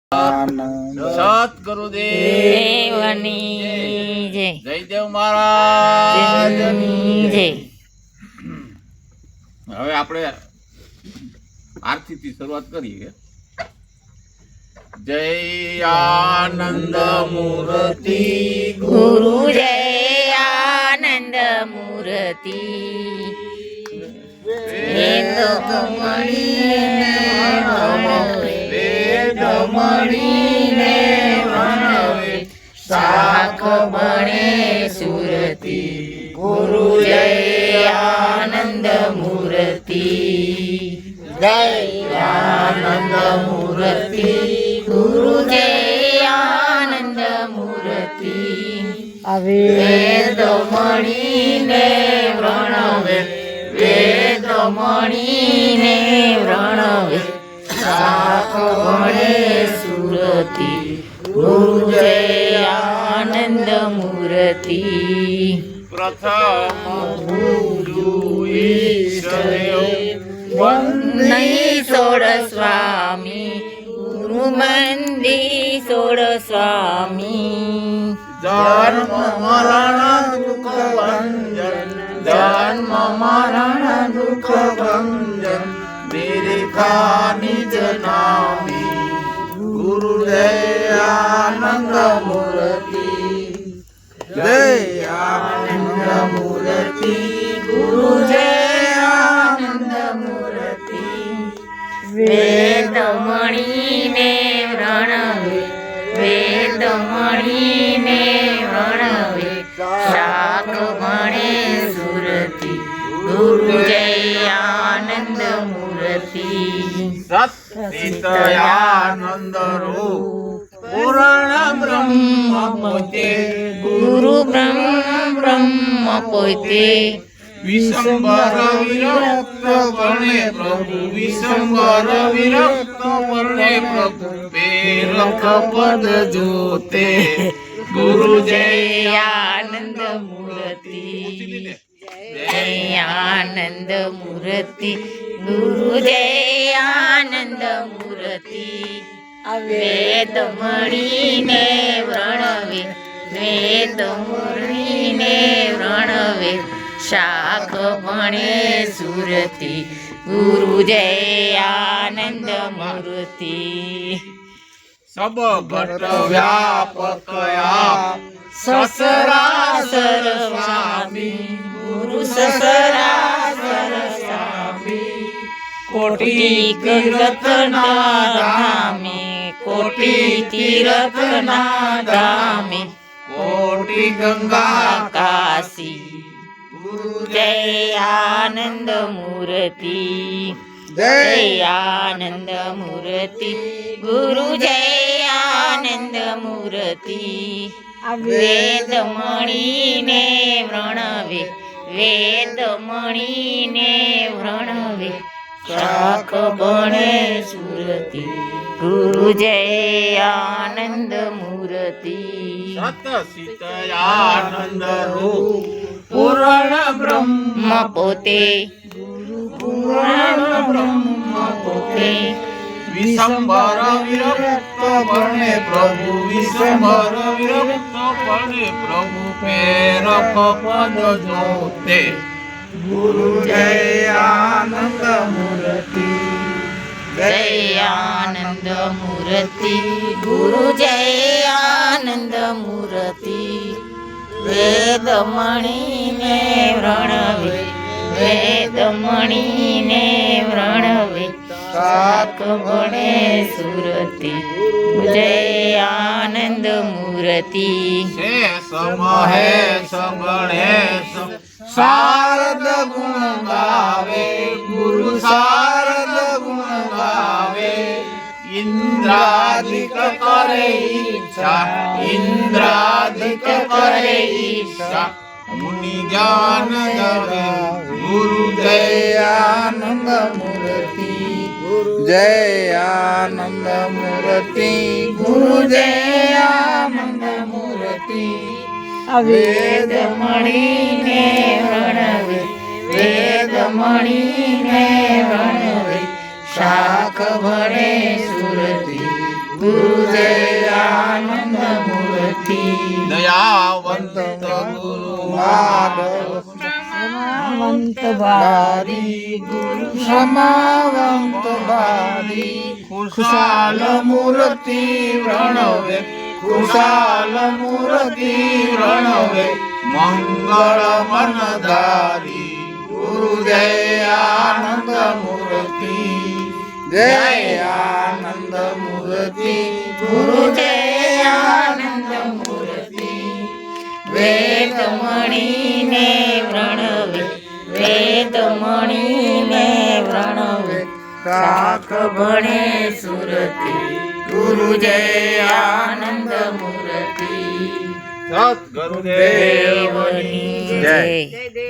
સતગુરુદેવની જય. જયદેવ મહારાજની જય. હવે આપણે આરતીથી શરૂઆત કરીએ. જય આનંદ મૂર્તિ ગુરુ જય આનંદ મૂર્તિ વેદ મણીને વર્ણવે શાખ બણે સુરતિ ગુરુ જય આનંદ મૂર્તિ જય આનંદ મૂર્તિ ગુરુ જય આનંદ મૂર્તિ વેદ મણીને વર્ણવે વેદ મણીને વર્ણવે શાખ બણે સુરતિ ગુરુ જય આનંદ મૂર્તિ પ્રથમ ગુરુ ઈષ્ટદેવ નહીં સોળ સ્વામી ગુરુ મંદી સોળ સ્વામી જન્મ મરણ દુઃખ ભંજન જન્મ મરણ દુઃખ ભંજન નિરીખા નિજ નામી ગુરુ જય આનંદ મૂર્તિ જય આનંદ મૂર્તિ ગુરુ જય આનંદ મૂર્તિ વેદ મણીને વર્ણવે વેદ મણીને વર્ણવે શાખ બણે સુરતિ ગુરુ જય આનંદ મૂર્તિ સત્ચિદાનંદ રૂપ પૂર્ણ બ્રહ્મ પોતે ગુરુ બ્રહ્મ પોતે વિશંબર વિરક્ત પરણે પ્રભુ વિશંબર વિરક્ત પરણે પ્રભુ પેરખ પદ જોતે ગુરુ જય આનંદ મૂર્તિ જય આનંદ મૂર્તિ ગુરુ જય આનંદ મૂર્તિ વેદ મણીને વર્ણવે વેદ મણીને વર્ણવે શાખ બણે સુરતિ ગુરુ જય આનંદ મૂર્તિ સબ ભટ્ટ વ્યાપક આપ સસરાસર સ્વામી ગુરુ સસરાસર સ્વામી કોટી તીર્થના ધામે કોટી તીર્થના ધામે કોટી ગંગા કાશી ગુરુ જય આનંદ મૂર્તિ જય આનંદ મૂર્તિ ગુરુ જય આનંદ મૂર્તિ વેદ મણીને વર્ણવે વેદ મણીને વર્ણવે શાખ બણે સુરતિ ગુરુ જય આનંદ મૂર્તિ સત સિત આનંદ રૂપ પૂર્ણ બ્રહ્મ પોતે પૂર્ણ બ્રહ્મ પોતે વિશંબર વિરક્ત પરણે પ્રભુ વિશંબર વિરક્ત પરણે પ્રભુ પેરખ પદ જોતે ગુરુ જય આનંદ મૂર્તિ જય આનંદ મૂર્તિ ગુરુ જય આનંદ મૂર્તિ વેદ મણીને વર્ણવે વેદ મણીને વર્ણવે શાખ બણે સુરતિ જય આનંદ મૂર્તિ શેષ મહેશ ગણેશ શારદ ગુણ ગાવે ગુરુ શારદ ગુણ ગાવે ઇન્દ્રાદિક કરે ઈચ્છા ઇન્દ્રાદિક કરે ઈચ્છા મુનિ જ્ઞાન દવે ગુરુ જય આનંદ મૂર્તિ જય આનંદ મૂર્તિ ગુરુ જય આનંદ મૂર્તિ વેદ મણીને વર્ણવે વેદ મણીને વર્ણવે શાખ ભણે સુરતી ગુરુ જય આનંદ મૂર્તિ દયાવંત ગુરુ માધવ ક્ષમાવંત બારી ગુરુ ક્ષમાવંત બારી ખુશાલ મૂર્તિ પ્રણવે ખુશાલ મૂર્તિ પ્રણવે મંગળ મનધારી ગુરુ જય આનંદ મૂર્તિ જય આનંદ મૂર્તિ ગુરુ જય આનંદ મૂર્તિ વેદ મણીને પ્રણવે વેદ મણીને પ્રણવે શાખ ભણે સુરતી ગુરુ જય આનંદ મૂર્તિ સદગુરુદેવની દેવની જય. જય